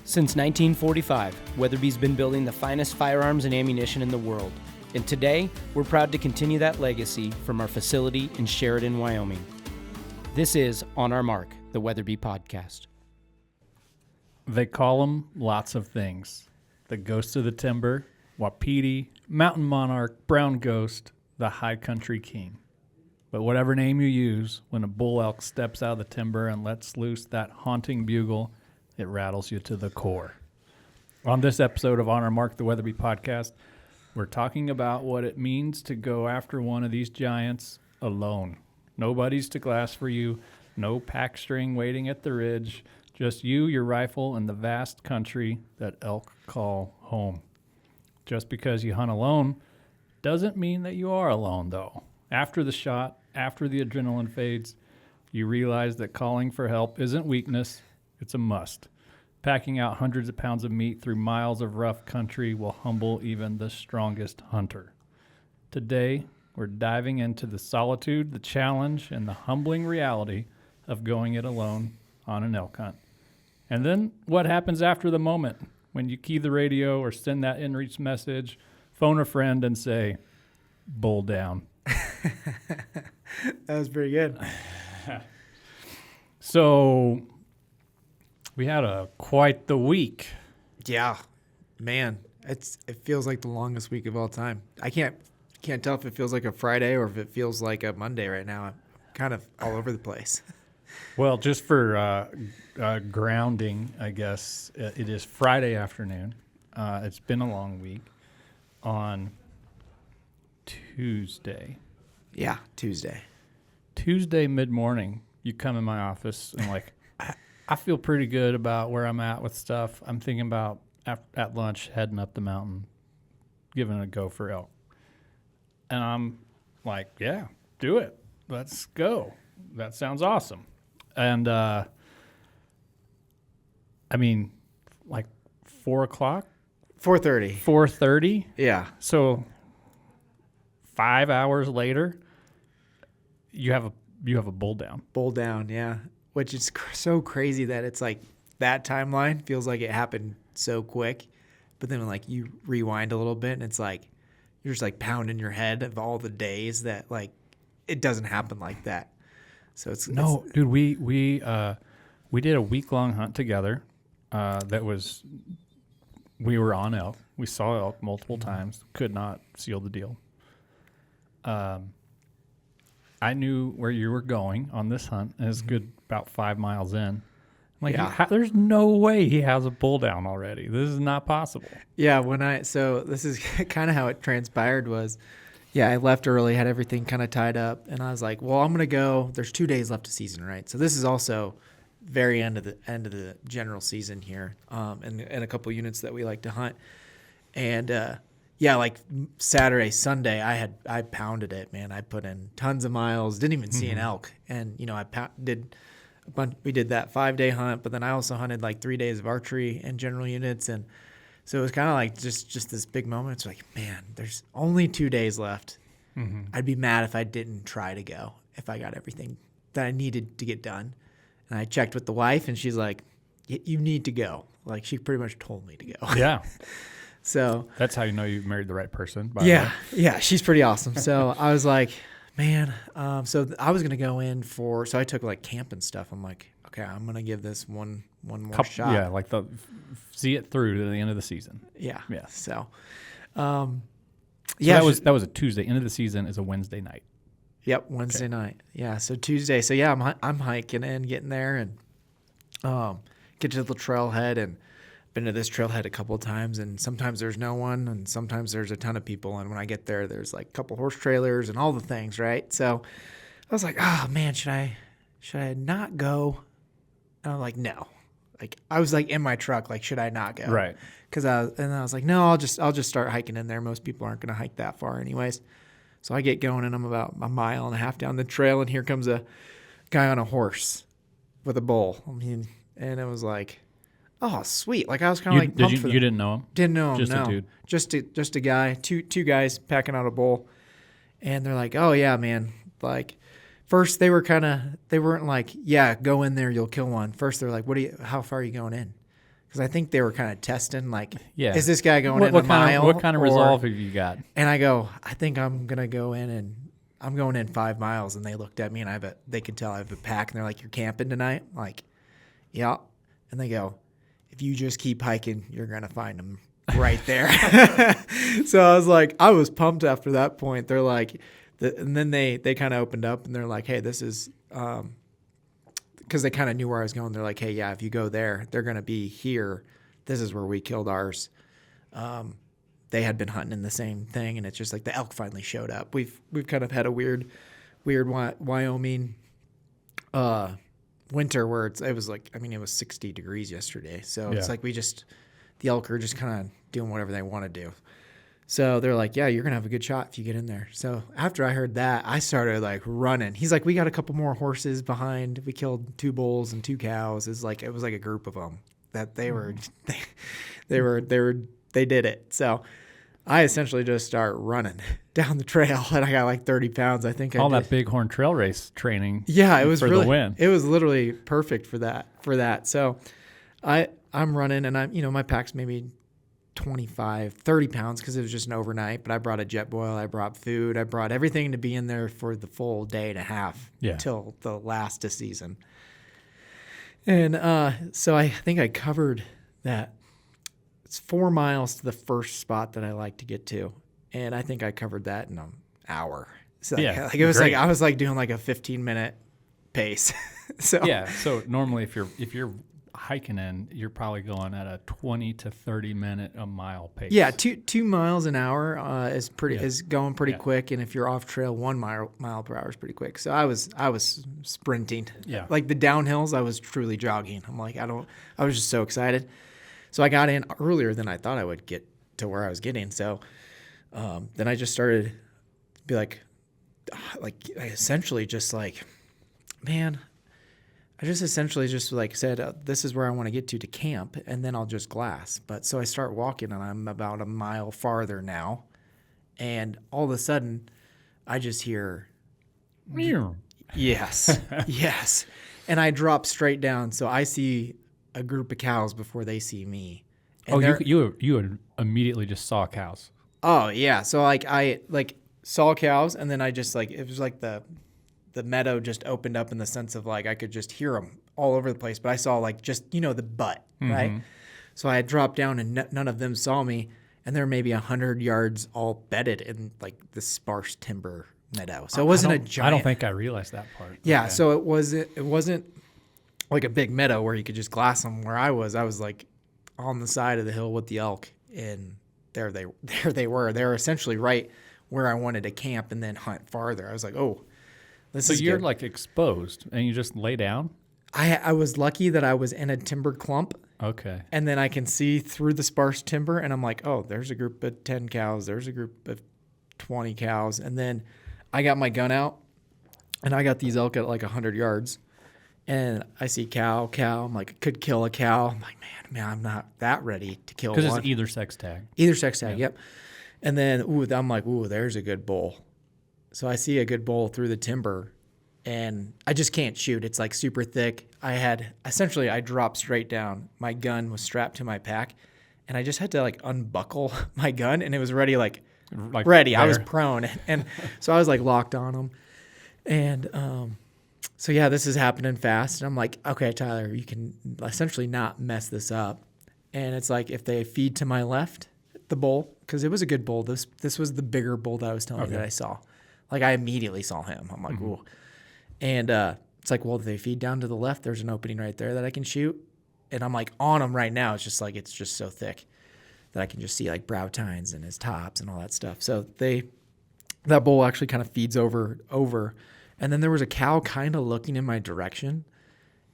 Since 1945, Weatherby's been building the finest firearms and ammunition in the world. And today, we're proud to continue that legacy from our facility in Sheridan, Wyoming. This is On Our Mark, the Weatherby podcast. They call them lots of things. The Ghost of the Timber, Wapiti, Mountain Monarch, Brown Ghost, the High Country King. But whatever name you use, when a bull elk steps out of the timber and lets loose that haunting bugle, it rattles you to the core. On this episode of On Our Mark, the Weatherby podcast, we're talking about what it means to go after one of these giants alone. Nobody's to glass for you, no pack string waiting at the ridge, just you, your rifle, and the vast country that elk call home. Just because you hunt alone doesn't mean that you are alone, though. After the shot, after the adrenaline fades, you realize that calling for help isn't weakness, it's a must. Packing out hundreds of pounds of meat through miles of rough country will humble even the strongest hunter. Today, we're diving into the solitude, the challenge, and the humbling reality of going it alone on an elk hunt. And then what happens after the moment when you key the radio or send that inReach message, phone a friend and say, bull down. That was pretty good. So we had quite the week. Yeah, man, it feels like the longest week of all time. I can't tell if it feels like a Friday or if it feels like a Monday right now. I'm kind of all over the place. Well, just for grounding, I guess, it is Friday afternoon. It's been a long week. On Tuesday. Yeah, Tuesday mid-morning, you come in my office and I feel pretty good about where I'm at with stuff. I'm thinking about at lunch heading up the mountain, giving it a go for elk. And I'm like, yeah, do it. Let's go. That sounds awesome. And, 4 o'clock? 4:30. 4:30? Yeah. So 5 hours later, you have a bull down. Bull down, yeah. Which is so crazy that it's like that timeline feels like it happened so quick. But then like you rewind a little bit and it's like you're just like pounding your head of all the days that like it doesn't happen like that. So dude, we did a week-long hunt together. We were on elk. We saw elk multiple times. Could not seal the deal. I knew where you were going on this hunt. It was good about 5 miles in. There's no way he has a bull down already. This is not possible. Yeah, so this is kind of how it transpired was, I left early, had everything kind of tied up, and I was like, well, I'm going to go. There's 2 days left of season, right? So this is also very end of the general season here, and a couple units that we like to hunt. And like Saturday, Sunday, I pounded it, man. I put in tons of miles, didn't even see an elk, and we did that 5-day hunt, but then I also hunted like 3 days of archery and general units, and so it was kind of like just this big moment. It's like, man, there's only 2 days left. Mm-hmm. I'd be mad if I didn't try to go, if I got everything that I needed to get done. And I checked with the wife, and she's like, you need to go. Like, she pretty much told me to go. Yeah. So that's how you know you married the right person. Yeah, she's pretty awesome. So I was like, man, so I was going to go in so I took like camp and stuff. I'm like, okay, I'm going to give this one more shot. Yeah, like see it through to the end of the season. Yeah. Yeah. So, that was a Tuesday. End of the season is a Wednesday night. Yep, Wednesday night. Yeah, so Tuesday. So yeah, I'm hiking and getting there and get to the trailhead, and been to this trailhead a couple of times, and sometimes there's no one and sometimes there's a ton of people, and when I get there there's like a couple horse trailers and all the things, right? So I was like, oh man, should I not go? And I'm like, no. Like I was like in my truck, like, should I not go? Right. And I was like, no, I'll just start hiking in there. Most people aren't going to hike that far anyways. So I get going, and I'm about a mile and a half down the trail, and here comes a guy on a horse with a bull. And it was like, oh, sweet. Like I was kind of like pumped for them. You didn't know him? Didn't know him, just no. A dude. Just a guy, two guys packing out a bull. And they're like, oh, yeah, man. Like first they weren't like, yeah, go in there, you'll kill one. First they're like, how far are you going in? because I think they were kind of testing, like, Yeah. is this guy going in a mile? What kind of resolve have you got? And I go, I think I'm going to go in and I'm going in 5 miles. And they looked at me and they could tell I have a pack. And they're like, you're camping tonight? I'm like, yeah. And they go, if you just keep hiking, you're going to find them right there. So I was like, I was pumped after that point. They're like, and then they kind of opened up and they're like, hey, this is, because they kind of knew where I was going. They're like, hey, yeah, if you go there, they're going to be here. This is where we killed ours. They had been hunting in the same thing, and it's just like the elk finally showed up. We've kind of had a weird Wyoming winter where it was like, I mean, it was 60 degrees yesterday. So it's like the elk are just kind of doing whatever they want to do. So they're like, yeah, you're going to have a good shot if you get in there. So after I heard that, I started like running. He's like, we got a couple more horses behind. We killed 2 bulls and 2 cows. It was like a group of them that they did it. So I essentially just start running down the trail, and I got like 30 pounds. I think all that Bighorn Trail Race training. Yeah, it was for really, the win. It was literally perfect for that. So I'm running, and my pack's maybe 25, 30 pounds because it was just an overnight. But I brought a jet boil, I brought food, I brought everything to be in there for the full day and a half until the last of season. And so I think I covered that. It's 4 miles to the first spot that I like to get to, and I think I covered that in an hour. So it was great. Like I was like doing like a 15-minute pace. So normally if you're hiking in, you're probably going at a 20 to 30 minute a mile pace. Yeah, 2 miles an hour is going pretty quick, and if you're off trail, 1 mile per hour is pretty quick. So I was sprinting. Yeah, like the downhills, I was truly jogging. I'm like, I was just so excited. So I got in earlier than I thought I would get to where I was getting. So then I just started to be like I essentially just like, man, I just essentially just like said, this is where I want to get to camp, and then I'll just glass. But so I start walking, and I'm about a mile farther now, and all of a sudden I just hear, yes, yes. And I drop straight down. So I see a group of cows before they see me. And you immediately just saw cows. Oh yeah. So I saw cows, and then I just it was like the meadow just opened up in the sense of like I could just hear them all over the place. But I saw just the butt, right? So I had dropped down, and none of them saw me, and they're maybe 100 yards all bedded in like the sparse timber meadow. So it wasn't a giant. I don't think I realized that part. Yeah. Okay. So it wasn't like a big meadow where you could just glass them. Where I was like on the side of the hill with the elk, and there they were. They were essentially right where I wanted to camp and then hunt farther. I was like, oh, this is good. So you're like exposed, and you just lay down? I was lucky that I was in a timber clump. Okay. And then I can see through the sparse timber, and I'm like, oh, there's a group of 10 cows. There's a group of 20 cows. And then I got my gun out, and I got these elk at like 100 yards. And I see cow. I'm like, I could kill a cow. I'm like, man, I'm not that ready to kill one. Because it's either sex tag. Either sex tag, yep. And then I'm like, there's a good bull. So I see a good bull through the timber, and I just can't shoot. It's like super thick. I dropped straight down. My gun was strapped to my pack, and I just had to like unbuckle my gun, and it was ready, ready. There. I was prone. And so I was like locked on him. And, so yeah, this is happening fast, and I'm like, okay, Tyler, you can essentially not mess this up. And it's like if they feed to my left, the bull, because it was a good bull. This was the bigger bull that I was telling you that I saw. Like I immediately saw him. I'm like, ooh. And it's like, well, if they feed down to the left, there's an opening right there that I can shoot. And I'm like on him right now. It's just like it's just so thick that I can just see like brow tines and his tops and all that stuff. So that bull actually kind of feeds over. And then there was a cow kind of looking in my direction.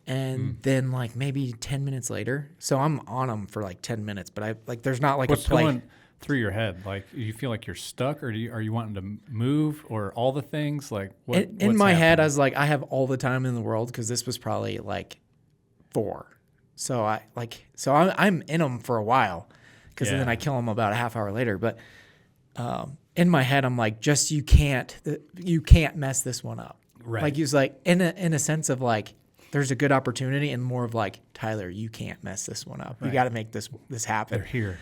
And then like maybe 10 minutes later, so I'm on them for like 10 minutes, but there's not like what's a play. Going through your head? Like you feel like you're stuck, or are you wanting to move, or all the things? Like in my head, I was like, I have all the time in the world, because this was probably like 4. So I'm in them for a while, because then I kill them about a half hour later. But in my head, I'm like, just you can't mess this one up. Right. Like he was like in a sense of like, there's a good opportunity, and more of like, Tyler, you can't mess this one up. You got to make this happen. They're here.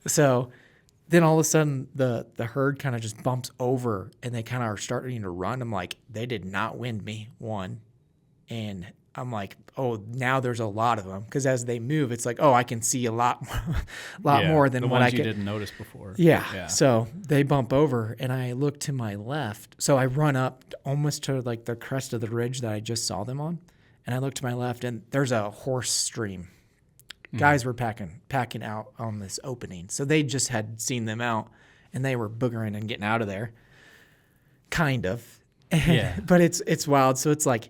So then all of a sudden the herd kind of just bumps over, and they kind of are starting to run. I'm like, they did not wind me one. And I'm like, oh, now there's a lot of them. Because as they move, it's like, oh, I can see a lot more than the what ones I you could. didn't notice before. Yeah. So they bump over, and I look to my left. So I run up almost to like the crest of the ridge that I just saw them on. And I look to my left, and there's a horse stream. Guys were packing out on this opening. So they just had seen them out, and they were boogering and getting out of there. Kind of. Yeah. But it's wild. So it's like,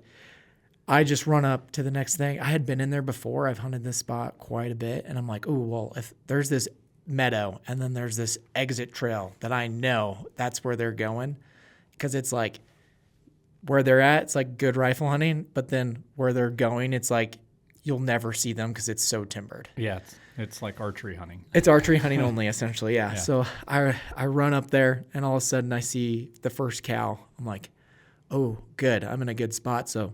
I just run up to the next thing. I had been in there before. I've hunted this spot quite a bit. And I'm like, oh, well, if there's this meadow and then there's this exit trail that I know that's where they're going. Because it's like where they're at, it's like good rifle hunting. But then where they're going, it's like you'll never see them because it's so timbered. Yeah, it's like archery hunting. It's archery hunting only, essentially, yeah. So I run up there, and all of a sudden I see the first cow. I'm like, oh, good. I'm in a good spot. So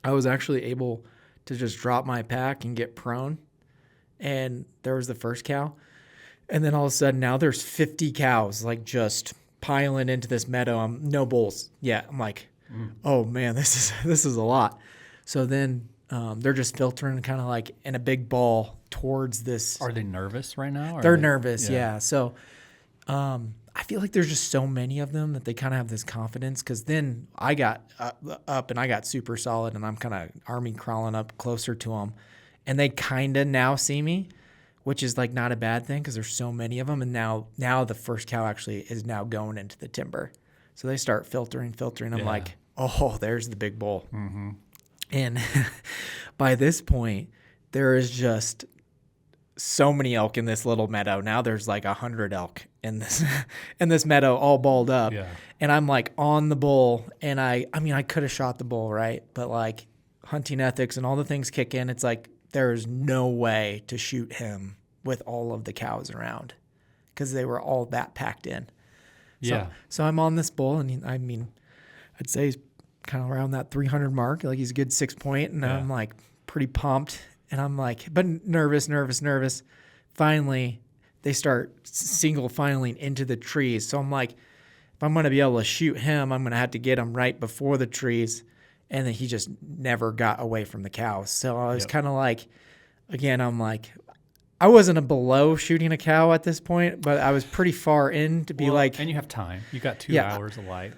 I was actually able to just drop my pack and get prone, and there was the first cow. And then all of a sudden now there's 50 cows like just piling into this meadow. No bulls yet. I'm like, oh man, this is a lot. So then they're just filtering kind of like in a big ball towards this. Are they nervous right now? They're nervous, yeah. So I feel like there's just so many of them that they kind of have this confidence, because then I got up and I got super solid, and I'm kind of army crawling up closer to them, and they kind of now see me, which is like not a bad thing because there's so many of them. And now the first cow actually is now going into the timber. So they start filtering. I'm like, oh, there's the big bull. Mm-hmm. And by this point, there is just so many elk in this little meadow. Now there's like 100 elk in this meadow, all balled up. Yeah. And I'm like on the bull, and I mean, I could have shot the bull, right? But like hunting ethics and all the things kick in. It's like there's no way to shoot him with all of the cows around, because they were all that packed in. So I'm on this bull, and I mean, I'd say he's kind of around that 300 mark. Like he's a good 6 point, and I'm like pretty pumped. And I'm like, but nervous. Finally, they start single filing into the trees. So I'm like, if I'm going to be able to shoot him, I'm going to have to get him right before the trees. And then he just never got away from the cows. So I was kind of like, again, I'm like, I wasn't below shooting a cow at this point, but I was pretty far in to be like. And you have time. You got 2 hours of light,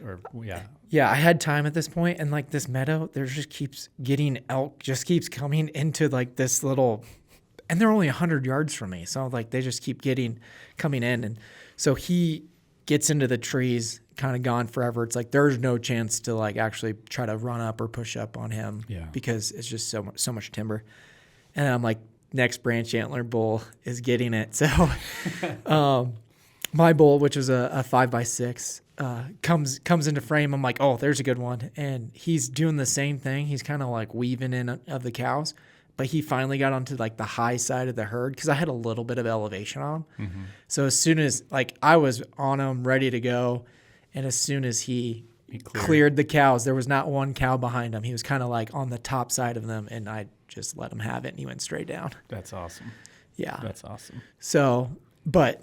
Yeah, I had time at this point, and like this meadow, there just keeps getting elk, just keeps coming into like this little, and they're only 100 yards from me. So like they just keep coming in. And so he gets into the trees, kind of gone forever. It's like there's no chance to like actually try to run up or push up on him because it's just so much timber. And I'm like, next branch antler bull is getting it. So my bull, which was a 5x6, comes into frame. I'm like, oh, there's a good one. And he's doing the same thing. He's kind of like weaving in of the cows, but he finally got onto like the high side of the herd because I had a little bit of elevation on him. Mm-hmm. So as soon as like I was on him, ready to go, and as soon as he cleared the cows, there was not one cow behind him. He was kind of like on the top side of them, and I just let him have it, and he went straight down. That's awesome. Yeah. That's awesome. So, but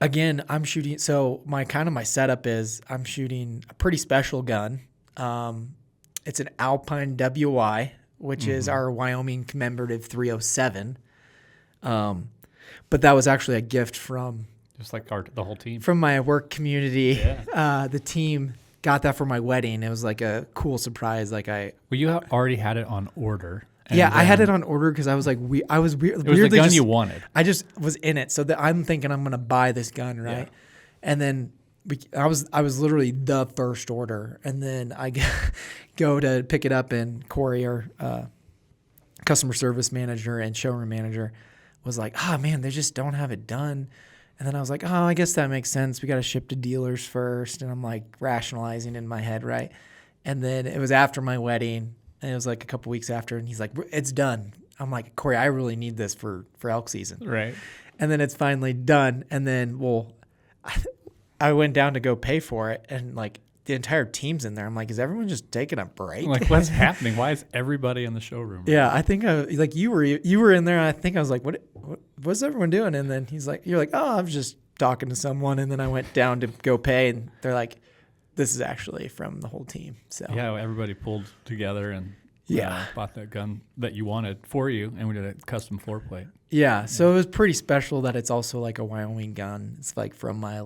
again, I'm shooting. So my setup is I'm shooting a pretty special gun. It's an Alpine WI, which is our Wyoming commemorative 307. But that was actually a gift from just like the whole team from my work community. Yeah. The team got that for my wedding. It was like a cool surprise. Like you already had it on order. Yeah, I had it on order because I was like, I was weirdly it was the gun you wanted. I just was in it, so that I'm thinking I'm gonna buy this gun, right? Yeah. And then I was literally the first order, and then I go to pick it up, and Corey, our customer service manager and showroom manager, was like, "Oh man, they just don't have it done." And then I was like, "Oh, I guess that makes sense. We got to ship to dealers first." And I'm like rationalizing in my head, right? And then it was after my wedding. And it was like a couple weeks after, and he's like, "It's done." I'm like, "Corey, I really need this for elk season." Right. And then it's finally done. And then, I went down to go pay for it, and like the entire team's in there. I'm like, is everyone just taking a break? Like, what's happening? Why is everybody in the showroom? Yeah, I think like you were in there. And I think I was like, what's everyone doing? And then you're like, oh, I was just talking to someone. And then I went down to go pay, and they're like, this is actually from the whole team. So yeah, everybody pulled together and bought that gun that you wanted for you, and we did a custom floor plate. Yeah, so it was pretty special that it's also like a Wyoming gun. It's like from my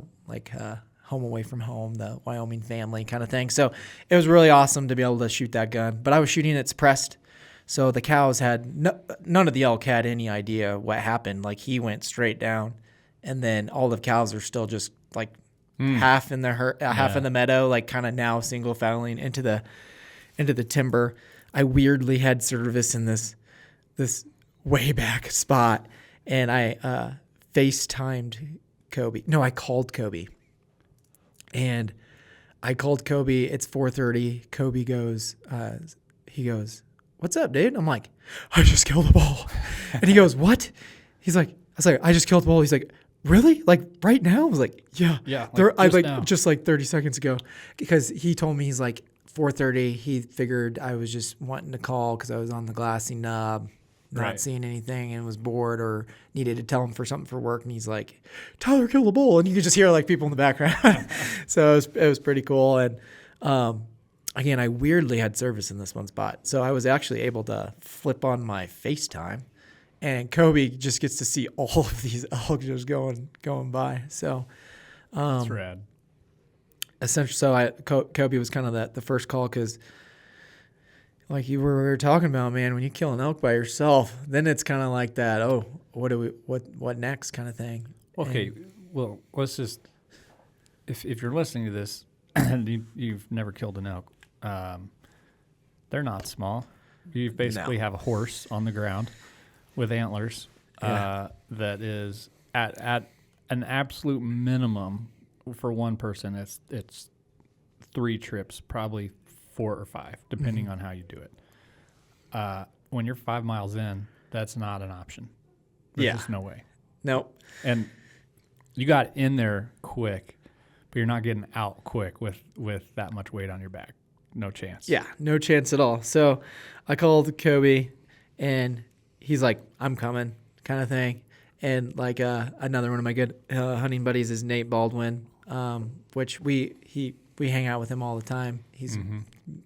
home away from home, the Wyoming family kind of thing. So it was really awesome to be able to shoot that gun. But I was shooting it suppressed, so the cows had none of the elk had any idea what happened. Like he went straight down, and then all the cows are still just like half in the half in the meadow, like kind of now single fouling into the timber. I weirdly had service in this way back spot, and I FaceTimed Kobe. No, I called Kobe. And I called Kobe. It's 4:30. Kobe goes, he goes, "What's up, dude?" I'm like, "I just killed a bull." And he goes, "What?" He's like, I was like, "I just killed a bull." He's like, "Really? Like right now?" I was like, "Yeah." Yeah. Just like 30 seconds ago, because he told me he's like 4:30. He figured I was just wanting to call because I was on the glassy nub, not seeing anything, and was bored or needed to tell him for something for work. And he's like, "Tyler killed a bull," and you could just hear like people in the background. So it was pretty cool. And again, I weirdly had service in this one spot, so I was actually able to flip on my FaceTime, and Kobe just gets to see all of these elk just going by. So that's rad. Essentially, so Kobe was kind of the first call, because like we were talking about, man, when you kill an elk by yourself, then it's kind of like that. Oh, what next kind of thing. Okay, well, let's just if you're listening to this and you've never killed an elk, they're not small. You basically have a horse on the ground with antlers that is at an absolute minimum for one person. It's 3 trips, probably 4 or 5, depending on how you do it. When you're 5 miles in, that's not an option. There's just no way. Nope. And you got in there quick, but you're not getting out quick with that much weight on your back. No chance. Yeah, no chance at all. So I called Kobe, and he's like, "I'm coming," kind of thing. And like another one of my good hunting buddies is Nate Baldwin, which we hang out with him all the time. He's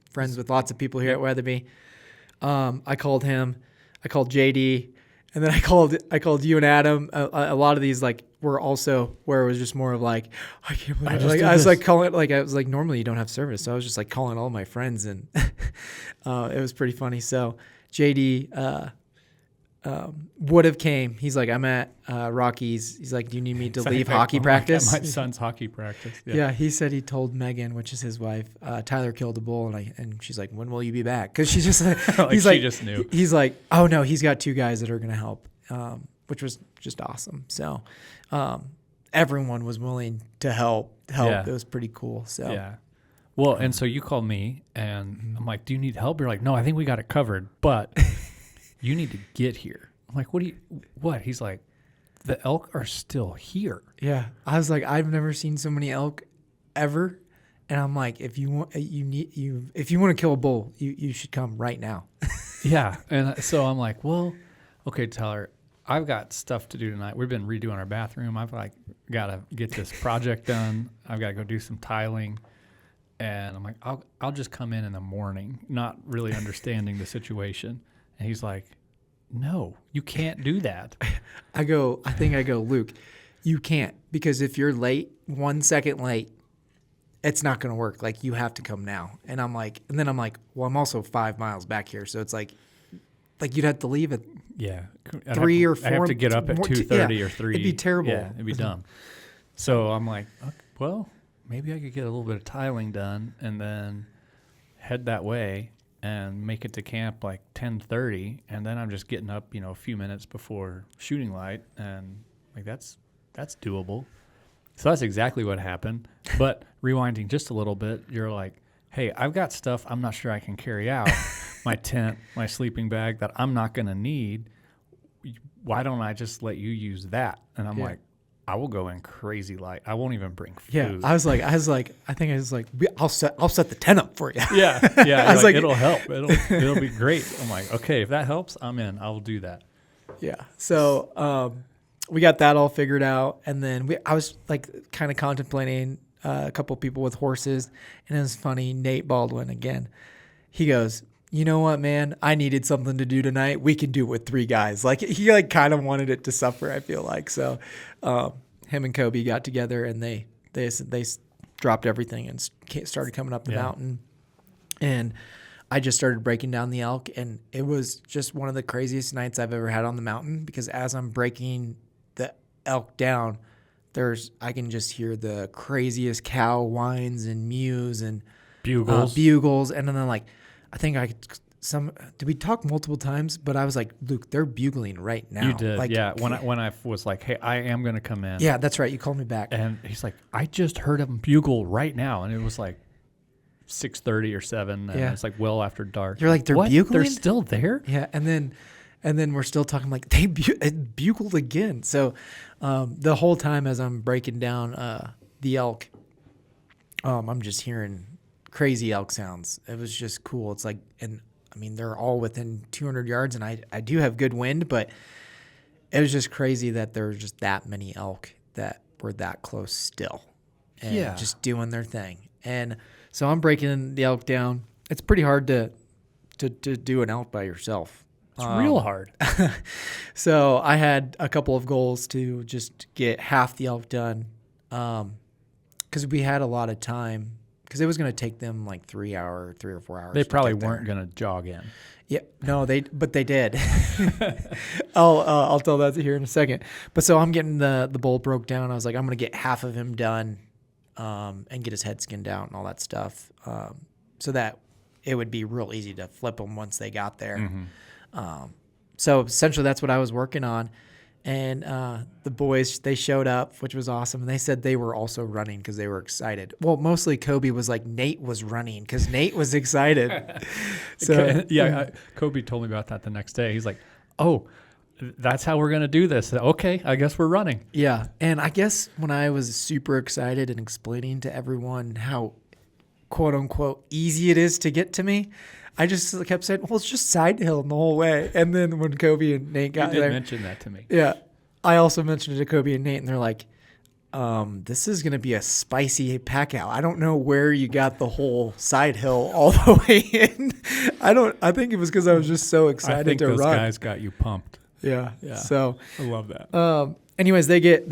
friends with lots of people here at Weatherby. I called him. I called JD, and then I called you and Adam. A lot of these like were also where it was just more of like, I can't believe it. Like, I was like calling, like I was like, normally you don't have service, so I was just like calling all my friends, and it was pretty funny. So JD would have came. He's like, "I'm at Rockies." He's like, "Do you need me to leave hockey practice?" At my son's hockey practice. Yeah, he said he told Megan, which is his wife, Tyler killed a bull, and she's like, "When will you be back?" Because she's just like, she just knew. He's like, "Oh no, he's got 2 guys that are gonna help," which was just awesome. So everyone was willing to help. Yeah. It was pretty cool. So yeah. Well, and so you called me, and I'm like, "Do you need help?" You're like, "No, I think we got it covered, but you need to get here." I'm like, what? He's like, "The elk are still here." Yeah. I was like, I've never seen so many elk ever. And I'm like, if you want to kill a bull, you should come right now. Yeah. And so I'm like, well, okay, Tyler, I've got stuff to do tonight. We've been redoing our bathroom. I've like got to get this project done. I've got to go do some tiling. And I'm like, I'll just come in the morning, not really understanding the situation. And he's like, "No, you can't do that." I go, "Luke, you can't, because if you're late, 1 second late, it's not going to work. Like, you have to come now." And I'm like, well, I'm also 5 miles back here. So it's like you'd have to leave at 3 or 4. I have to get up at 2:30 or 3. It'd be terrible. Yeah, it'd be dumb. So I'm like, okay, well, maybe I could get a little bit of tiling done and then head that way and make it to camp like 10:30, and then I'm just getting up, a few minutes before shooting light, and like that's doable. So that's exactly what happened. But rewinding just a little bit, you're like, "Hey, I've got stuff I'm not sure I can carry out. My tent, my sleeping bag that I'm not going to need. Why don't I just let you use that?" And I'm like, I will go in crazy light. I won't even bring food. Yeah, I was like, I'll set the tent up for you. Yeah. I was like, it'll help. It'll be great. I'm like, okay, if that helps, I'm in. I'll do that. Yeah. So we got that all figured out, and then I was like kind of contemplating a couple people with horses, and it was funny. Nate Baldwin again. He goes, you know what, man? I needed something to do tonight. We can do it with 3 guys. Like he like kind of wanted it to suffer. I feel like so. Him and Kobe got together, and they dropped everything and started coming up the mountain. And I just started breaking down the elk, and it was just one of the craziest nights I've ever had on the mountain, because as I'm breaking the elk down, I can just hear the craziest cow whines and mews and bugles, and then like I think did we talk multiple times? But I was like, Luke, they're bugling right now. You did, like, yeah. When I was like, hey, I am going to come in. Yeah, that's right. You called me back. And he's like, I just heard them bugle right now. And it was like 6:30 or 7. And it's like well after dark. You're like, they're what? bugling? They're still there? Yeah, and then we're still talking like it bugled again. So the whole time as I'm breaking down the elk, I'm just hearing crazy elk sounds. It was just cool. It's like, and I mean, they're all within 200 yards, and I do have good wind, but it was just crazy that there were just that many elk that were that close still and just doing their thing. And so I'm breaking the elk down. It's pretty hard to do an elk by yourself. It's real hard. So I had a couple of goals to just get half the elk done, because we had a lot of time. Because it was going to take them like 3 or 4 hours. They probably weren't going to jog in. Yeah, no, but they did. I'll tell that here in a second. But so I'm getting the bull broke down. I was like, I'm going to get half of him done, and get his head skinned out and all that stuff, so that it would be real easy to flip them once they got there. Mm-hmm. So essentially, that's what I was working on. And the boys, they showed up, which was awesome. And they said they were also running because they were excited. Well, mostly Kobe was like, Nate was running because Nate was excited. So Kobe told me about that the next day. He's like, oh, that's how we're going to do this. Okay, I guess we're running. Yeah. And I guess when I was super excited and explaining to everyone how, quote unquote, easy it is to get to me, I just kept saying, well, it's just side hill the whole way. And then when Kobe and Nate got there. You did mention that to me. Yeah. I also mentioned it to Kobe and Nate, and they're like, this is going to be a spicy packout. I don't know where you got the whole side hill all the way in. I think it was because I was just so excited to run. I think those guys got you pumped. Yeah. So I love that. Anyways, they get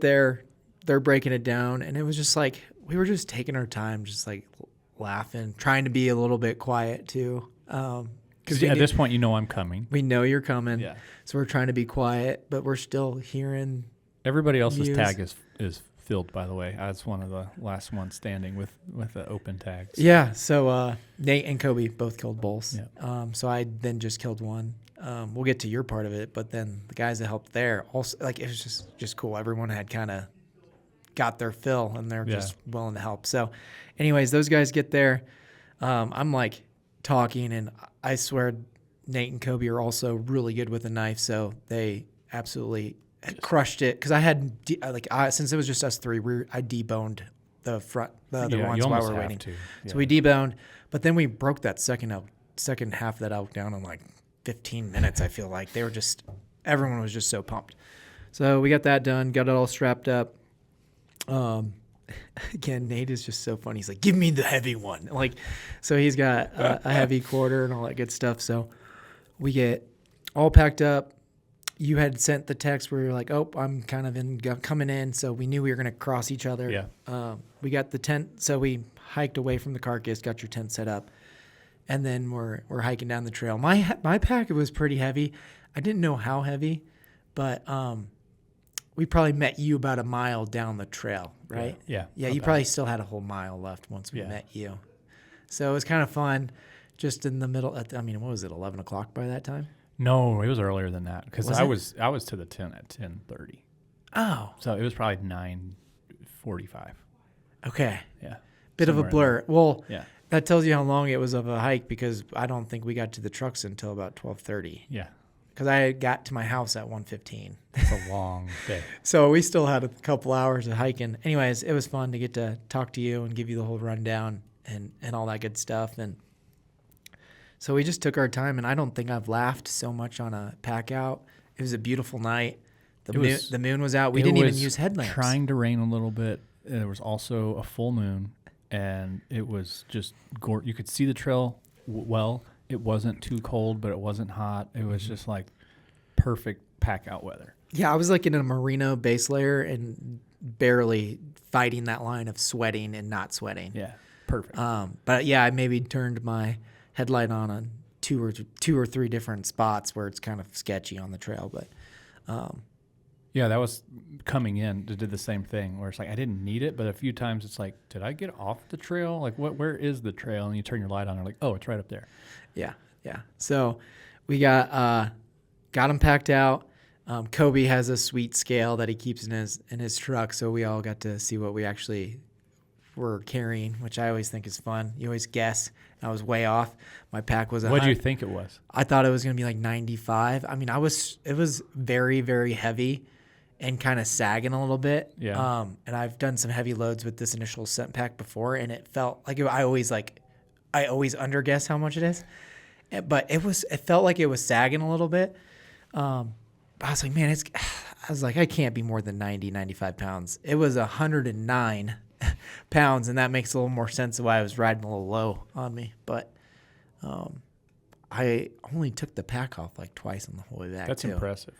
there, they're breaking it down, and it was just like, we were just taking our time, just like laughing, trying to be a little bit quiet too. Because at this point, you know I'm coming. We know you're coming. Yeah. So we're trying to be quiet, but we're still hearing. Everybody else's views. tag is filled, by the way. I was one of the last ones standing with the open tags. Yeah. So Nate and Kobe both killed bulls. Yeah. So I then just killed one. We'll get to your part of it, but then the guys that helped there also, like, it was just cool. Everyone had kind of got their fill, and they're just willing to help. So anyways, those guys get there. I'm like talking, and I swear Nate and Kobe are also really good with a knife, so they absolutely crushed it. Because I had since it was just us three, I deboned the other ones while we were waiting. Yeah. So we deboned, but then we broke that second half of that elk down in like 15 minutes. I feel like everyone was just so pumped. So we got that done, got it all strapped up. Again, Nate is just so funny. He's like, give me the heavy one. Like, so he's got a heavy quarter and all that good stuff. So we get all packed up. You had sent the text where you're like, oh, I'm kind of coming in. So we knew we were going to cross each other. Yeah. We got the tent. So we hiked away from the carcass, got your tent set up. And then we're hiking down the trail. My pack was pretty heavy. I didn't know how heavy, but we probably met you about a mile down the trail, right? Yeah. Yeah, you probably still had a whole mile left once we met you. So it was kind of fun just in the middle. What was it, 11 o'clock by that time? No, it was earlier than that because I was to the tent at 10:30. Oh. So it was probably 9:45. Okay. Yeah. Bit of a blur. Well, yeah. That tells you how long it was of a hike because I don't think we got to the trucks until about 12:30. Yeah. because I got to my house at 1:15. It's a long day. So we still had a couple hours of hiking. Anyways, it was fun to get to talk to you and give you the whole rundown and all that good stuff. And so we just took our time, and I don't think I've laughed so much on a pack out. It was a beautiful night. The moon was out. We didn't even use headlamps. Trying to rain a little bit. There was also a full moon, and it was just you could see the trail well. It wasn't too cold, but it wasn't hot. It was just like perfect pack out weather. Yeah, I was like in a merino base layer and barely fighting that line of sweating and not sweating. Yeah, perfect. But yeah, I maybe turned my headlight on two or three different spots where it's kind of sketchy on the trail. But yeah, that was coming in. Did the same thing where it's like I didn't need it, but a few times it's like, did I get off the trail? Like, where is the trail? And you turn your light on, and you're like, oh, it's right up there. Yeah. So we got them packed out. Kobe has a sweet scale that he keeps in his truck, so we all got to see what we actually were carrying, which I always think is fun. You always guess. I was way off. My pack was What did you think it was? I thought it was going to be like 95. I mean, it was very, very heavy and kind of sagging a little bit. Yeah. And I've done some heavy loads with this initial scent pack before, and it felt like I always underguess how much it is. But it felt like it was sagging a little bit. I was like, man, I can't be more than 90, 95 pounds. It was 109 pounds, and that makes a little more sense of why I was riding a little low on me. But I only took the pack off like twice on the whole way back. That's too. Impressive.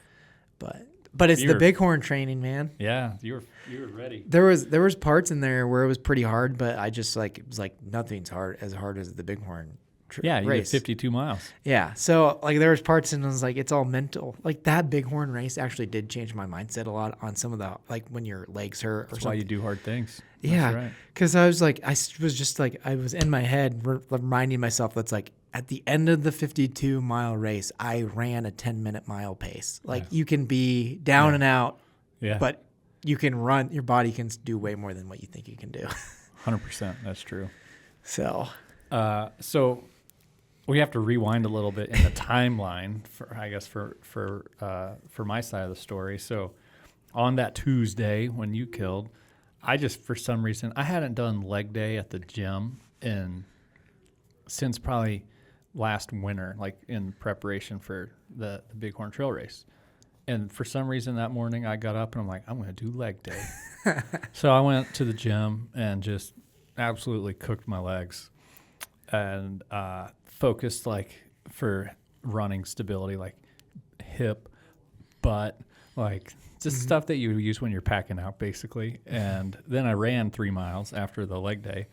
But it's the bighorn training, man. Yeah, you were ready. There was parts in there where it was pretty hard, but I just it was like nothing's as hard as the bighorn you race. did 52 miles. Yeah, so like there was parts and I was like, it's all mental. Like that bighorn race actually did change my mindset a lot on some of the, like when your legs hurt or That's something. why you do hard things. Yeah, because I was like, I was in my head reminding myself that's like at the end of the 52-mile race, I ran a 10-minute mile pace. Like you can be down and out, but you can run. Your body can do way more than what you think you can do. 100%. That's true. So we have to rewind a little bit in the timeline for my side of the story. So on that Tuesday when you killed, I just, for some reason, I hadn't done leg day at the gym since probably last winter, like in preparation for the Bighorn Trail Race. And for some reason that morning I got up and I'm like, I'm going to do leg day. So I went to the gym and just absolutely cooked my legs and focused like for running stability, like hip, butt, like just stuff that you use when you're packing out basically. And then I ran 3 miles after the leg day.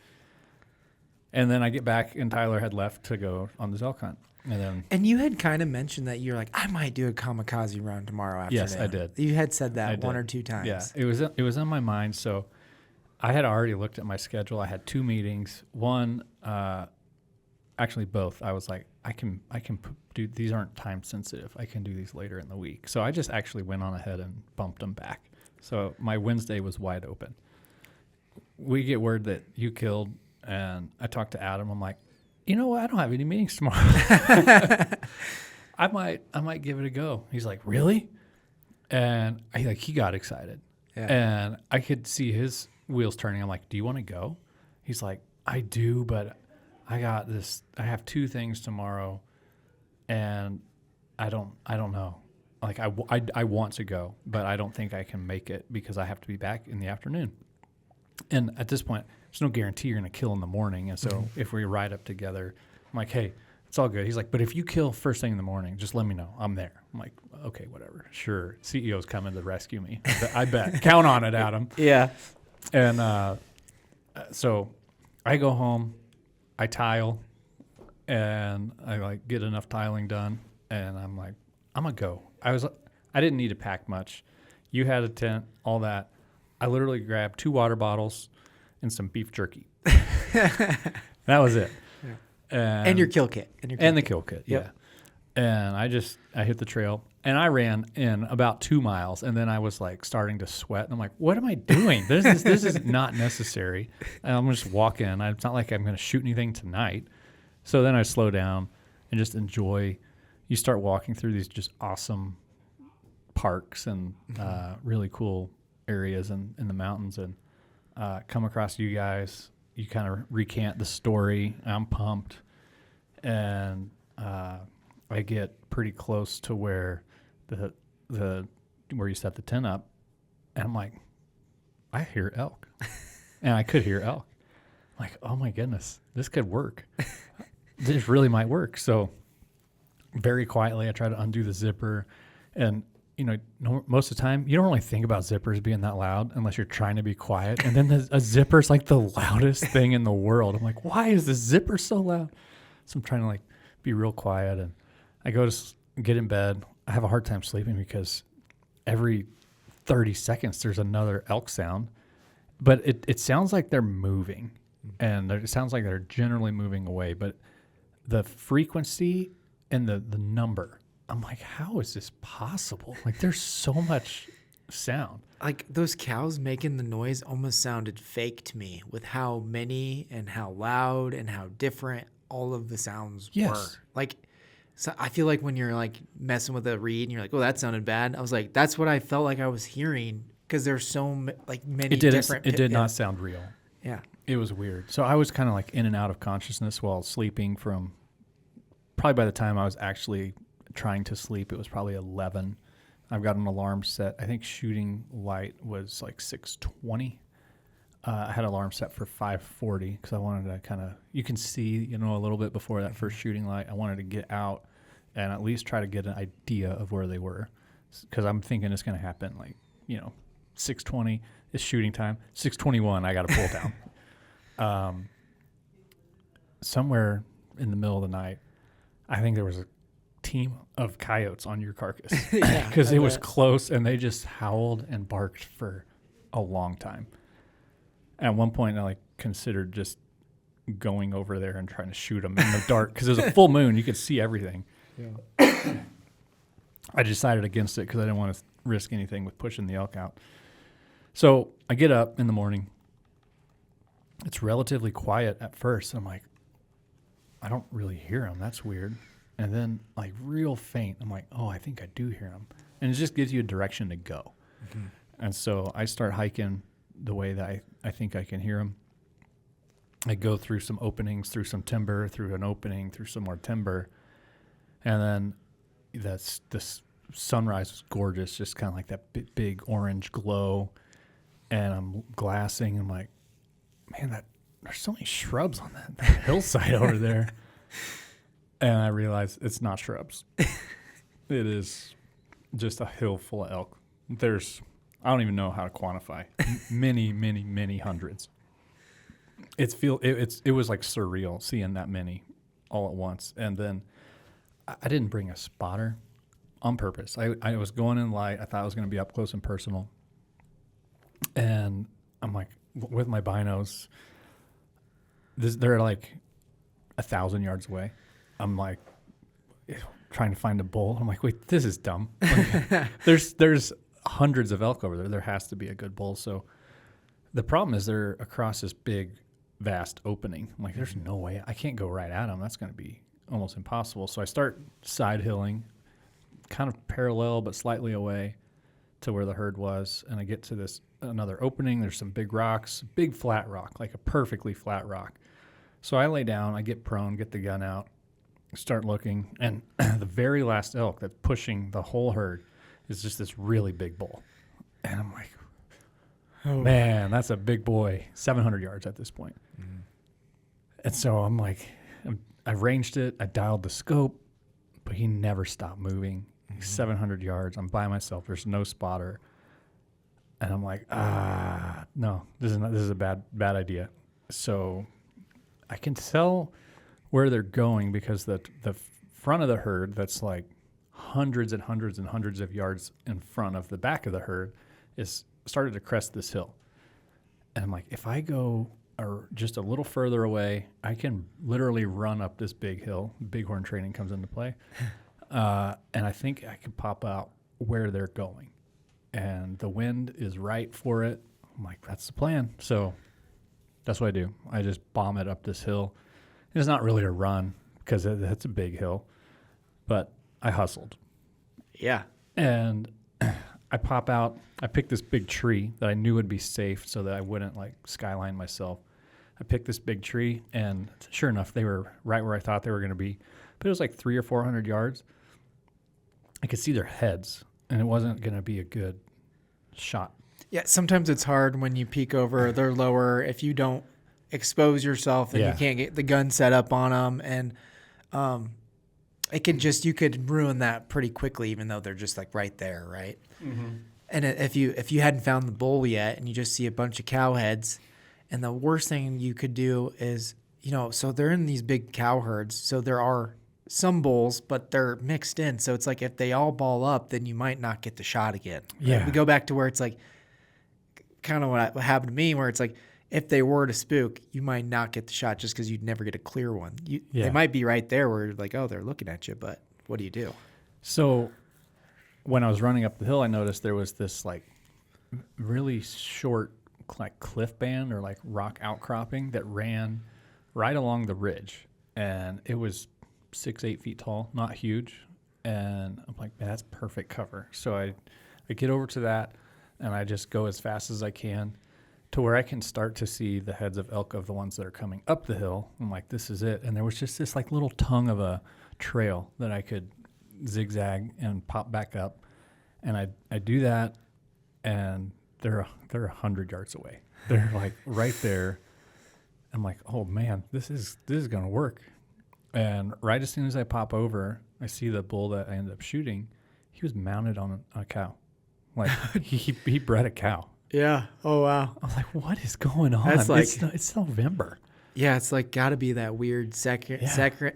And then I get back and Tyler had left to go on the elk hunt. And you had kind of mentioned that you're like, I might do a kamikaze run tomorrow afternoon. Yes, I did. You had said that one or two times. Yeah, it was on my mind. So I had already looked at my schedule. I had 2 meetings. One, actually both. I was like, I can do these. Aren't time sensitive. I can do these later in the week. So I just actually went on ahead and bumped them back. So my Wednesday was wide open. We get word that you killed, and I talked to Adam. I'm like, you know what? I don't have any meetings tomorrow. I might give it a go. He's like, really? And he got excited. Yeah. And I could see his wheels turning. I'm like, do you want to go? He's like, I do, but I got this. I have 2 things tomorrow, and I don't know. Like I want to go, but I don't think I can make it because I have to be back in the afternoon. And at this point, there's no guarantee you're going to kill in the morning. And so if we ride up together, I'm like, hey, it's all good. He's like, but if you kill first thing in the morning, just let me know. I'm there. I'm like, okay, whatever. Sure. CEO's coming to rescue me. I bet. Count on it, Adam. Yeah. And so I go home, I tile, and I get enough tiling done. And I'm like, I'm going to go. I didn't need to pack much. You had a tent, all that. I literally grabbed 2 water bottles and some beef jerky. That was it. Yeah. And your kill kit. And the kill kit, yep. Yeah. And I hit the trail, and I ran in about 2 miles, and then I was like starting to sweat, and I'm like, what am I doing? This is not necessary. And I'm just walking. It's not like I'm going to shoot anything tonight. So then I slow down and just enjoy, you start walking through these just awesome parks and really cool areas in the mountains, and come across you guys. You kind of recant the story. I'm pumped. And I get pretty close to where where you set the tent up, and I'm like, I hear elk. And I could hear elk. I'm like, oh my goodness, this could work. This really might work. So very quietly, I try to undo the zipper. And, most of the time, you don't really think about zippers being that loud unless you're trying to be quiet. And then a zipper's like the loudest thing in the world. I'm like, why is this zipper so loud? So I'm trying to be real quiet. And I go to get in bed. I have a hard time sleeping because every 30 seconds there's another elk sound. But it sounds like they're moving. And it sounds like they're generally moving away. But the frequency and the number, I'm like, how is this possible? There's so much sound. Those cows making the noise almost sounded fake to me with how many and how loud and how different all of the sounds were. So I feel like when you're messing with a reed and you're like, oh, that sounded bad. I was like, that's what I felt like I was hearing because there's so many different. It did not sound real. Yeah. It was weird. So I was kind of in and out of consciousness while sleeping from probably by the time I was actually trying to sleep, it was probably 11. I've got an alarm set. I think shooting light was 6:20. I had an alarm set for 5:40 because I wanted to kind of, you can see, a little bit before that first shooting light. I wanted to get out and at least try to get an idea of where they were because I'm thinking it's going to happen 6:20 is shooting time. 6:21, I got to pull down. Somewhere in the middle of the night, I think there was a team of coyotes on your carcass because it was close and they just howled and barked for a long time. At one point, I considered just going over there and trying to shoot them in the dark because it was a full moon. You could see everything. Yeah. I decided against it because I didn't want to risk anything with pushing the elk out. So I get up in the morning. It's relatively quiet at first. I'm like, I don't really hear them. That's weird. And then real faint. I'm like, oh, I think I do hear them. And it just gives you a direction to go. Mm-hmm. And so I start hiking the way that I think I can hear them. I go through some openings, through some timber, through an opening, through some more timber. And then this sunrise was gorgeous, just kind of that big orange glow. And I'm glassing. I'm like, man, there's so many shrubs on that hillside over there. And I realized it's not shrubs. It is just a hill full of elk. I don't even know how to quantify. Many, many, many hundreds. It was surreal seeing that many all at once. And then I didn't bring a spotter on purpose. I was going in light. I thought I was going to be up close and personal. And I'm with my binos, they're 1,000 yards away. I'm trying to find a bull. I'm like, wait, this is dumb. There's hundreds of elk over there. There has to be a good bull. So the problem is they're across this big, vast opening. I'm like, there's no way. I can't go right at them. That's going to be almost impossible. So I start side hilling, kind of parallel but slightly away to where the herd was. And I get to another opening. There's some big rocks, big flat rock, a perfectly flat rock. So I lay down. I get prone, get the gun out. Start looking, and the very last elk that's pushing the whole herd is just this really big bull. And I'm like, oh, man, that's a big boy, 700 yards at this point. Mm-hmm. And so I'm like, I ranged it, I dialed the scope, but he never stopped moving. Mm-hmm. 700 yards, I'm by myself, there's no spotter. And I'm like, no, this is a bad idea. So I can tell where they're going because the front of the herd that's hundreds and hundreds and hundreds of yards in front of the back of the herd is started to crest this hill. And I'm like, if I go just a little further away, I can literally run up this big hill. Bighorn training comes into play. And I think I can pop out where they're going. And the wind is right for it. I'm like, that's the plan. So that's what I do. I just bomb it up this hill. It's not really a run because it's a big hill, but I hustled. Yeah. And I pop out. I picked this big tree that I knew would be safe so that I wouldn't like skyline myself. I picked this big tree, and sure enough, they were right where I thought they were going to be. But it was like 300 or 400 yards. I could see their heads, and it wasn't going to be a good shot. Yeah, sometimes it's hard when you peek over. They're lower. If you don't expose yourself, then you can't get the gun set up on them, and you could ruin that pretty quickly, even though they're just like right there, right? Mm-hmm. And if you hadn't found the bull yet, and you just see a bunch of cow heads, and the worst thing you could do is, so they're in these big cow herds, so there are some bulls, but they're mixed in. So it's like if they all ball up, then you might not get the shot again. Right? Yeah. We go back to where it's like kind of what happened to me, where it's like if they were to spook, you might not get the shot just because you'd never get a clear one. They might be right there where you're like, oh, they're looking at you, but what do you do? So when I was running up the hill, I noticed there was this like really short like cliff band or like rock outcropping that ran right along the ridge, and it was 6-8 feet tall, not huge. And I'm like, man, that's perfect cover. So I get over to that, and I just go as fast as I can to where I can start to see the heads of elk of the ones that are coming up the hill. I'm like, this is it. And there was just this like little tongue of a trail that I could zigzag and pop back up. And I do that, and they're 100 yards away. They're like right there. I'm like, oh man, this is going to work. And right as soon as I pop over, I see the bull that I ended up shooting. He was mounted on a cow. Like he bred a cow. Yeah. Oh, wow. I was like, what is going on? That's like, it's November. Yeah, it's like got to be that weird second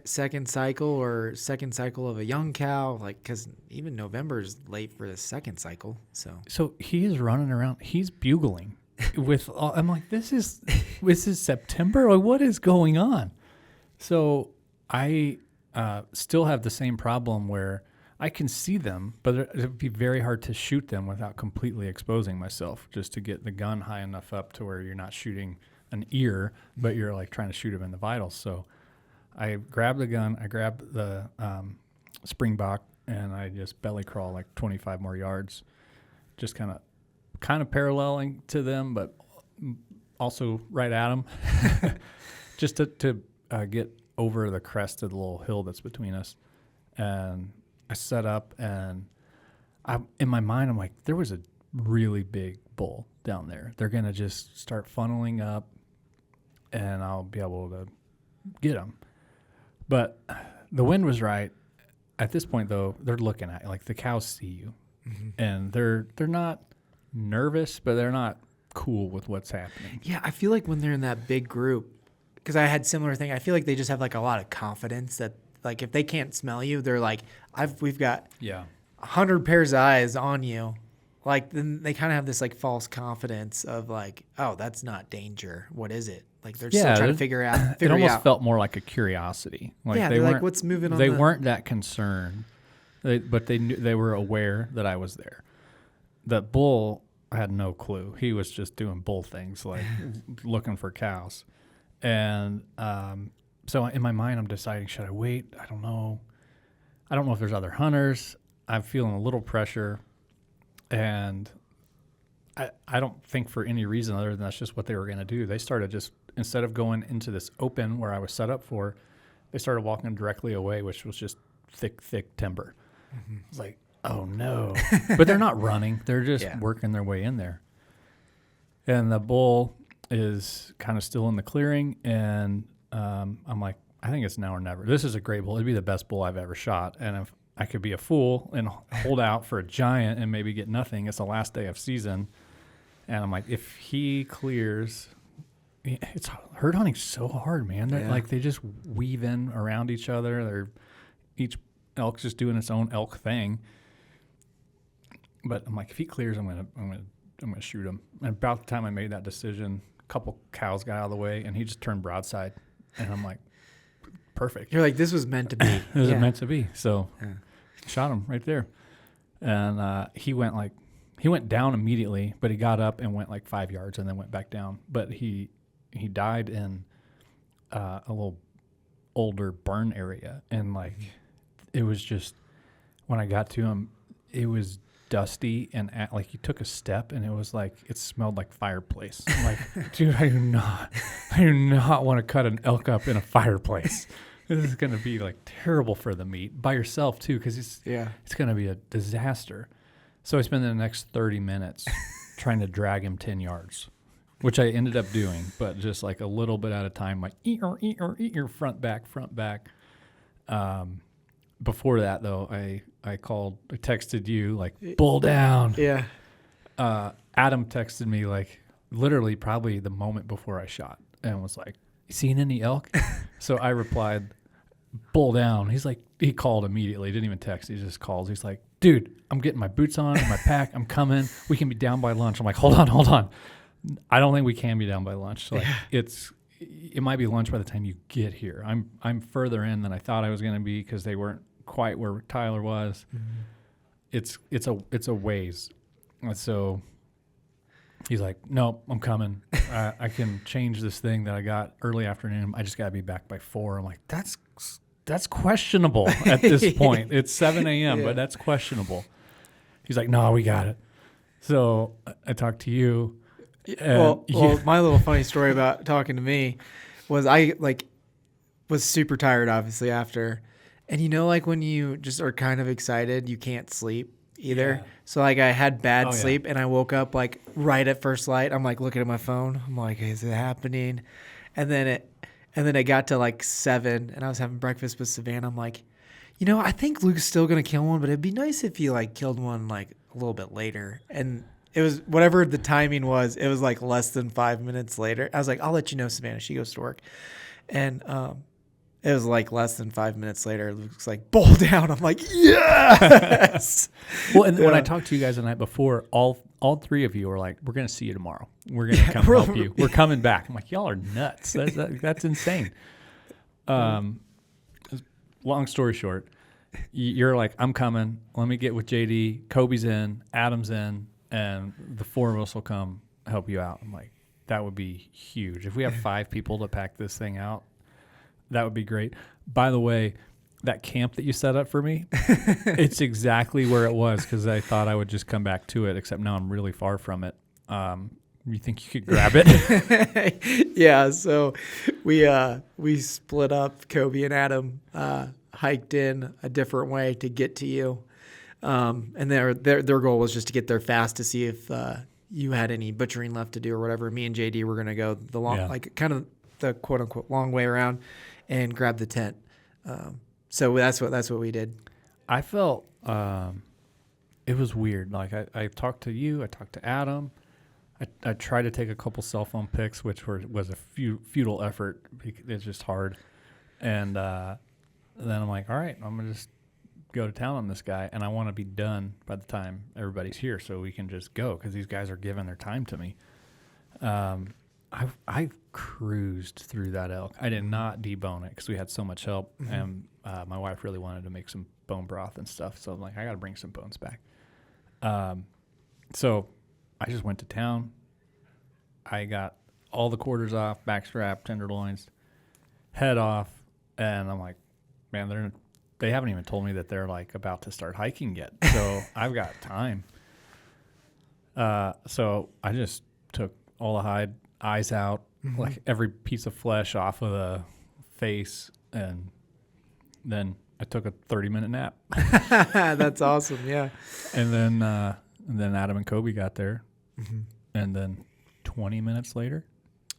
cycle or second cycle of a young cow. Like, because even November is late for the second cycle. So he is running around. He's bugling with. I'm like, this is September. Like, what is going on? So I still have the same problem where I can see them, but it would be very hard to shoot them without completely exposing myself, just to get the gun high enough up to where you're not shooting an ear, but you're like trying to shoot them in the vitals. So I grab the gun, I grab the springbok, and I just belly crawl like 25 more yards, just kind of paralleling to them, but also right at them, just to get over the crest of the little hill that's between us. And I set up, and in my mind, I'm like, there was a really big bull down there. They're going to just start funneling up, and I'll be able to get them. But the wind was right. At this point, though, they're looking at you. Like, the cows see you, and they're not nervous, but they're not cool with what's happening. Yeah, I feel like when they're in that big group, because I had similar thing, I feel like they just have like a lot of confidence that, like, if they can't smell you, they're like, we've got 100 pairs of eyes on you. Like, then they kind of have this like false confidence of like, oh, that's not danger. What is it? Like, they're still trying to figure out. It almost felt more like a curiosity. Like, yeah, they're like, what's moving on? They weren't that concerned, but they knew, they were aware that I was there. The bull had no clue. He was just doing bull things, like looking for cows. And so in my mind, I'm deciding, should I wait? I don't know. I don't know if there's other hunters. I'm feeling a little pressure. And I don't think for any reason other than that's just what they were going to do. They started just, instead of going into this open where I was set up for, they started walking directly away, which was just thick timber. Mm-hmm. It's like, oh no. But they're not running. They're just working their way in there. And the bull is kind of still in the clearing, and I'm like, I think it's now or never. This is a great bull. It'd be the best bull I've ever shot. And if I could be a fool and hold out for a giant and maybe get nothing, it's the last day of season. And I'm like, if he clears, it's herd hunting so hard, man. Like, they just weave in around each other. Each elk's just doing its own elk thing. But I'm like, if he clears, I'm gonna shoot him. And about the time I made that decision, a couple cows got out of the way, and he just turned broadside. And I'm like, perfect. You're like, this was meant to be. It was meant to be. So shot him right there. And he went down immediately, but he got up and went like 5 yards and then went back down. But he died in a little older burn area. And like, it was just, when I got to him, it was dusty and like you took a step and it was like it smelled like fireplace. I'm like, dude, I do not want to cut an elk up in a fireplace. This is going to be like terrible for the meat by yourself too, because it's going to be a disaster. So I spent the next 30 minutes trying to drag him 10 yards, which I ended up doing, but just like a little bit at a time, like eat your front back. Before that though, I texted you like bull down. Yeah. Adam texted me like literally probably the moment before I shot and was like, "You seen any elk?" So I replied, "Bull down." He's like, he called immediately. Didn't even text. He just calls. He's like, "Dude, I'm getting my boots on and my pack. I'm coming. We can be down by lunch." I'm like, hold on. I don't think we can be down by lunch. Like it might be lunch by the time you get here. I'm further in than I thought I was going to be because they weren't quite where Tyler was. Mm-hmm. It's a ways. And so he's like, "No, I'm coming. I can change this thing that I got early afternoon. I just got to be back by 4. I'm like, that's questionable at this point. It's 7 a.m., but that's questionable. He's like, "No, we got it." So I talked to you. Well, my little funny story about talking to me was I was super tired, obviously, after. And like when you just are kind of excited, you can't sleep either. Yeah. So like I had bad sleep and I woke up like right at first light. I'm like looking at my phone. I'm like, is it happening? And then it got to like 7 and I was having breakfast with Savannah. I'm like, I think Luke's still going to kill one, but it'd be nice if he like killed one like a little bit later. And it was whatever the timing was. It was like less than 5 minutes later. I was like, "I'll let you know, Savannah." She goes to work. And, it was like less than 5 minutes later. It looks like bull down. I'm like, yes. Well, and when I talked to you guys the night before, all 3 of you were like, "We're going to see you tomorrow. We're going to come help you. We're coming back." I'm like, "Y'all are nuts. That's insane." Long story short, you're like, "I'm coming. Let me get with JD. Kobe's in. Adam's in. And the 4 of us will come help you out." I'm like, that would be huge. If we have 5 people to pack this thing out, that would be great. By the way, that camp that you set up for me, it's exactly where it was because I thought I would just come back to it, except now I'm really far from it. You think you could grab it? Yeah, so we split up. Kobe and Adam hiked in a different way to get to you. And their goal was just to get there fast to see if you had any butchering left to do or whatever. Me and JD were going to go the long, like kind of the quote unquote long way around and grab the tent. So that's what we did. I felt it was weird. Like I talked to you, I talked to Adam. I tried to take a couple cell phone pics, which was a futile effort. It's just hard. And then I'm like, all right, I'm gonna just go to town on this guy, and I want to be done by the time everybody's here so we can just go because these guys are giving their time to me. I cruised through that elk. I did not debone it because we had so much help, and my wife really wanted to make some bone broth and stuff, so I'm like, I got to bring some bones back. So I just went to town. I got all the quarters off, backstrap, tenderloins, head off, and I'm like, man, they haven't even told me that they're like about to start hiking yet. So I've got time. So I just took all the hide, eyes out, like every piece of flesh off of the face. And then I took a 30-minute nap. That's awesome. Yeah. And then Adam and Kobe got there. And then 20 minutes later.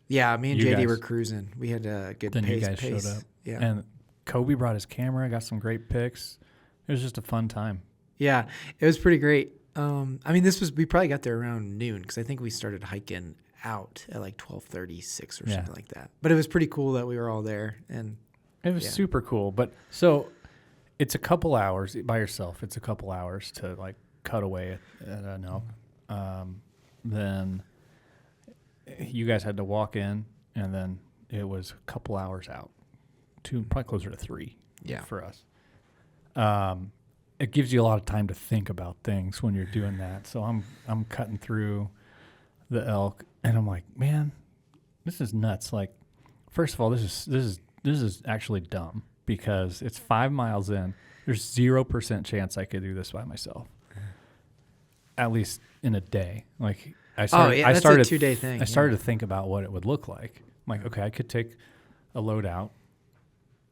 Yeah. Me and JD were cruising. We had a good pace. Then you guys showed up. Yeah. And Kobe brought his camera, got some great pics. It was just a fun time. Yeah, it was pretty great. I mean, we probably got there around noon because I think we started hiking out at like 12:36 or something like that. But it was pretty cool that we were all there, and it was super cool. But so it's a couple hours by yourself. It's a couple hours to like cut away at an elk. Then you guys had to walk in, and then it was a couple hours out. 2, probably closer to 3 for us. It gives you a lot of time to think about things when you're doing that. So I'm cutting through the elk, and I'm like, man, this is nuts. Like, first of all, this is actually dumb. because it's 5 miles in. There's 0% chance I could do this by myself. At least in a day. Like I started, that's a 2-day thing. I started to think about what it would look like. I'm like, okay, I could take a load out,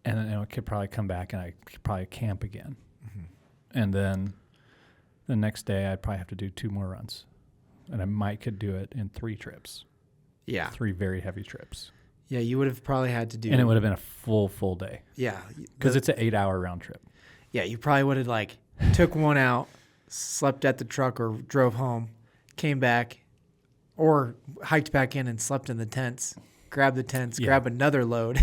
and then I could probably come back and I could probably camp again. And then the next day I'd probably have to do 2 more runs. And I could do it in 3 trips. Yeah. 3 very heavy trips. Yeah, you would have probably had to do. And it would have been a full day. Yeah. Because it's an 8-hour round trip. Yeah, you probably would have like took one out, slept at the truck or drove home, came back, or hiked back in and slept in the tents, grabbed the tents, grabbed another load.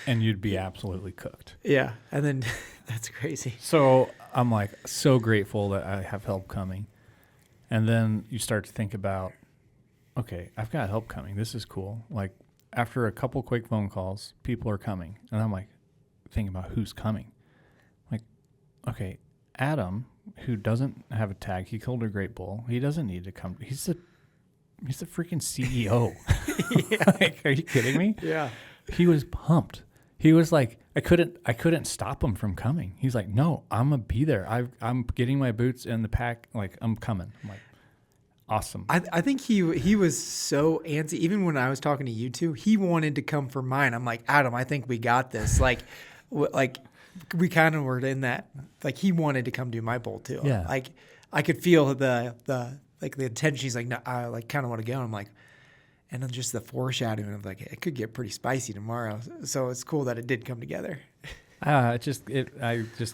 And you'd be absolutely cooked. Yeah, and then that's crazy. So I'm like so grateful that I have help coming. And then you start to think about, okay, I've got help coming. This is cool. Like after a couple quick phone calls, people are coming. And I'm like thinking about who's coming. Like, okay, Adam, who doesn't have a tag, he killed a great bull. He doesn't need to come. He's the freaking CEO. Like, are you kidding me? Yeah. He was pumped. He was like, I couldn't stop him from coming. He's like, no, I'm gonna be there. I'm getting my boots and the pack. Like, I'm coming. I'm like, awesome. I think he was so antsy. Even when I was talking to you two, he wanted to come for mine. I'm like, Adam, I think we got this. Like we kind of were in that. Like he wanted to come do my bowl too. Yeah. Like I could feel the attention. He's like, no, I like kind of want to go. And I'm like. And then just the foreshadowing of like it could get pretty spicy tomorrow, so it's cool that it did come together. I just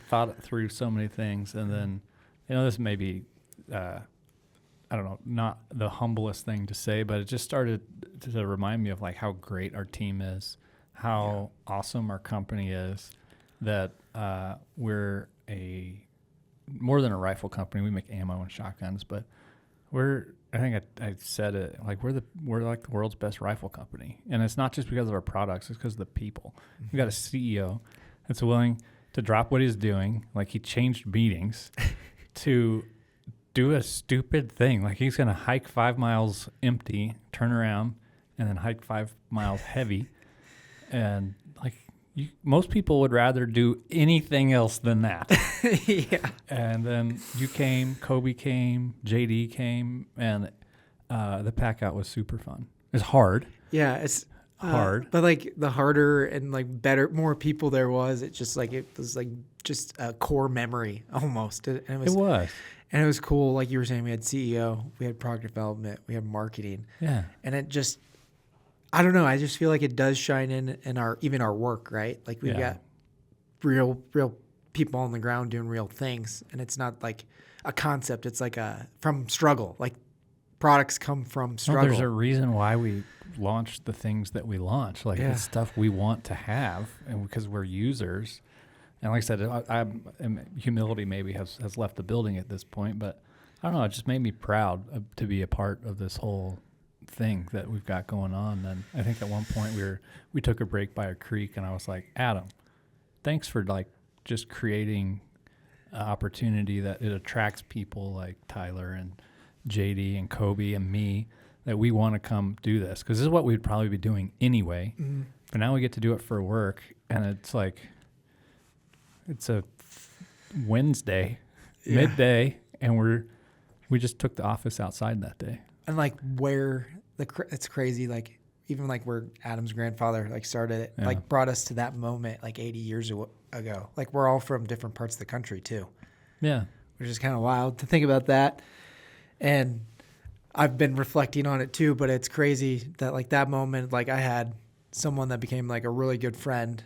thought it through so many things, and then this may be I don't know, not the humblest thing to say, but it just started to remind me of like how great our team is, how awesome our company is, that we're more than a rifle company. We make ammo and shotguns, but I think I said it, like we're like the world's best rifle company. And it's not just because of our products, it's because of the people. We got a CEO that's willing to drop what he's doing. Like he changed meetings to do a stupid thing. Like he's going to hike 5 miles empty, turn around, and then hike 5 miles heavy. And like most people would rather do anything else than that. Yeah. And then you came, Kobe came, JD came, and the packout was super fun. It's hard. Yeah, it's hard. But like the harder and like better, more people there was, it was like just a core memory almost. And it was. And it was cool. Like you were saying, we had CEO, we had product development, we had marketing. Yeah. And it just, I don't know. I just feel like it does shine in our work, right? Like we've got real people on the ground doing real things, and it's not like a concept. It's like from struggle. Like products come from struggle. There's a reason why we launched the things that we launch. Like it's stuff we want to have, and because we're users. And like I said, humility maybe has left the building at this point, but I don't know. It just made me proud to be a part of this whole thing that we've got going on. And I think at one point we took a break by a creek, and I was like, Adam, thanks for like just creating an opportunity that it attracts people like Tyler and JD and Kobe and me, that we want to come do this, because this is what we'd probably be doing anyway. Mm-hmm. But now we get to do it for work, and it's like it's a Wednesday midday, and we just took the office outside that day. And like it's crazy, like even like where Adam's grandfather like started it, like brought us to that moment like 80 years ago. Like we're all from different parts of the country too. Yeah. Which is kind of wild to think about that. And I've been reflecting on it too, but it's crazy that like that moment, like I had someone that became like a really good friend.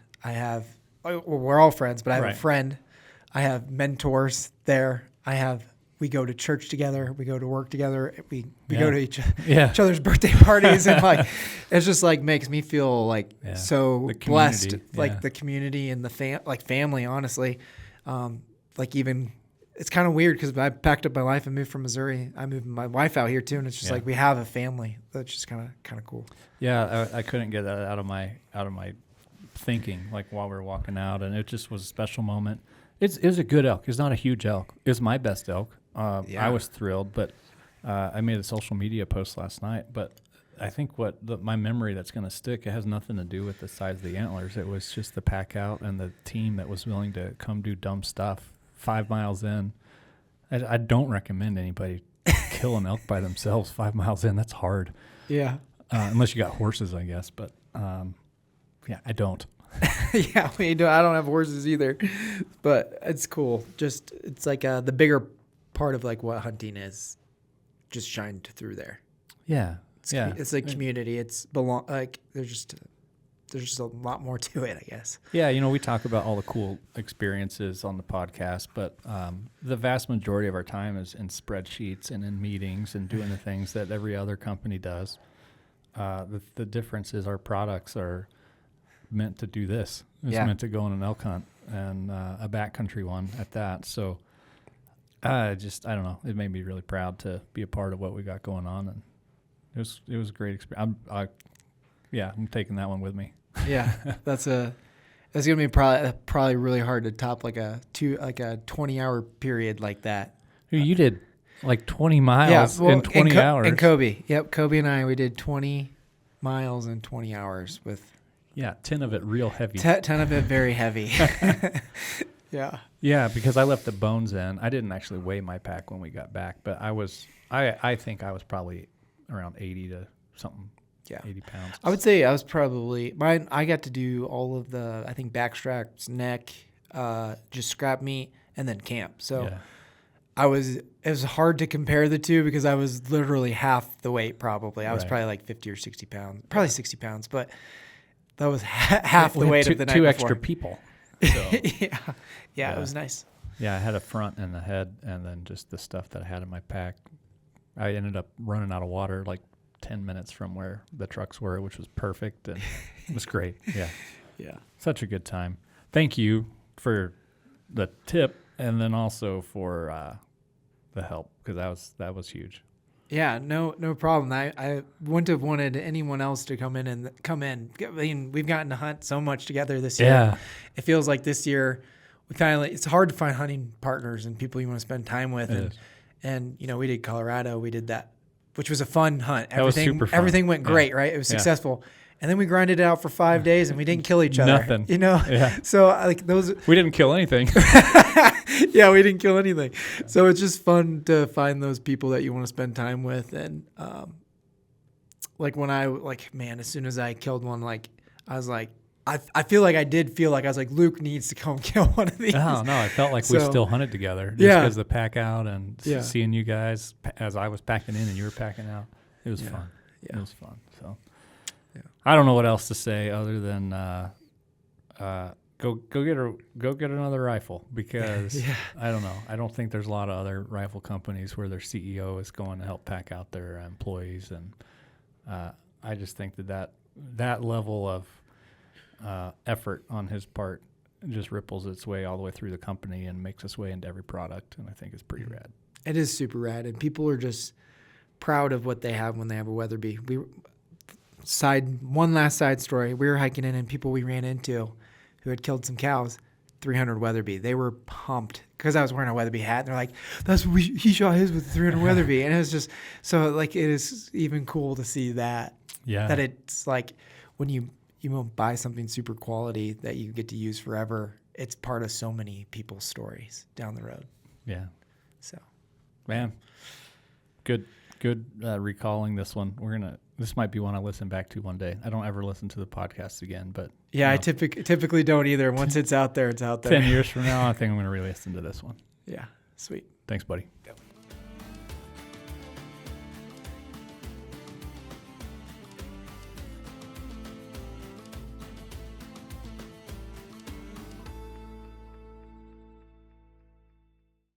We're all friends, but I have a friend. I have mentors there. We go to church together. We go to work together. We go to each other's birthday parties, and like it's just like makes me feel like so blessed. Like the community and the family. Honestly, like even it's kind of weird because I packed up my life and moved from Missouri. I moved my wife out here too, and it's just like we have a family. That's just kind of cool. Yeah, I couldn't get that out of my thinking like while we were walking out, and it just was a special moment. It was a good elk. It's not a huge elk. It was my best elk. I was thrilled, but I made a social media post last night. But I think my memory that's going to stick, it has nothing to do with the size of the antlers. It was just the packout and the team that was willing to come do dumb stuff 5 miles in. I don't recommend anybody kill an elk by themselves 5 miles in. That's hard. Yeah. Unless you got horses, I guess. But yeah, I don't. Yeah, I don't have horses either, but it's cool. Just it's like the bigger part of like what hunting is, just shined through there. Yeah, It's like community. It's like there's just a lot more to it, I guess. Yeah, we talk about all the cool experiences on the podcast, but the vast majority of our time is in spreadsheets and in meetings and doing the things that every other company does. The difference is our products are meant to do this. It's meant to go on an elk hunt and a backcountry one at that. So I don't know. It made me really proud to be a part of what we got going on, and it was a great experience. I'm taking that one with me. Yeah, that's gonna be probably really hard to top like a 20-hour period like that. You did like 20 miles in 20 hours. And Kobe, Kobe and I, we did 20 miles in 20 hours with 10 of it real heavy. 10 of it very heavy. Yeah. Yeah, because I left the bones in. I didn't actually weigh my pack when we got back, but I think I was probably around 80 to something. Yeah, 80 pounds. I would say I was probably mine. I got to do all of the, I think, back straps, neck, just scrap meat, and then camp. So it was hard to compare the two because I was literally half the weight probably. I was probably like 50 or 60 pounds, probably 60 pounds, but that was half the weight of the night before. 2 extra people. So. Yeah, it was nice. Yeah, I had a front and a head, and then just the stuff that I had in my pack. I ended up running out of water like 10 minutes from where the trucks were, which was perfect, and it was great. Yeah. Such a good time. Thank you for the tip, and then also for the help, because that was huge. Yeah, no problem. I wouldn't have wanted anyone else to come in. I mean, we've gotten to hunt so much together this year. Yeah. It feels like this year we kind of it's hard to find hunting partners and people you want to spend time with. And we did Colorado. We did that, which was a fun hunt. That was super fun. Everything went great, right? It was successful. And then we grinded it out for 5 days and we didn't kill each other. Nothing. Yeah. So like those. We didn't kill anything. Yeah, we didn't kill anything. So it's just fun to find those people that you want to spend time with. And like when as soon as I killed one, like I was like, I feel like I was like, Luke needs to come kill one of these. No, I felt like we still hunted together. Just because the pack out and seeing you guys as I was packing in and you were packing out. It was fun. Yeah. It was fun. So I don't know what else to say other than go get another rifle, because I don't know. I don't think there's a lot of other rifle companies where their CEO is going to help pack out their employees, and I just think that level of effort on his part just ripples its way all the way through the company and makes its way into every product, and I think it's pretty rad. It is super rad, and people are just proud of what they have when they have a Weatherby. One last side story. We were hiking in, and people we ran into who had killed some cows, 300 Weatherby. They were pumped because I was wearing a Weatherby hat, and they're like, he shot his with 300 Weatherby. And it was just, so like, it is even cool to see that. Yeah. That it's like when you buy something super quality that you get to use forever, it's part of so many people's stories down the road. Yeah. So, man, good recalling this one. This might be one I listen back to one day. I don't ever listen to the podcast again, but I typically don't either. Once it's out there, it's out there. 10 years from now, I think I'm going to re-listen to this one. Yeah, sweet. Thanks, buddy. Yep.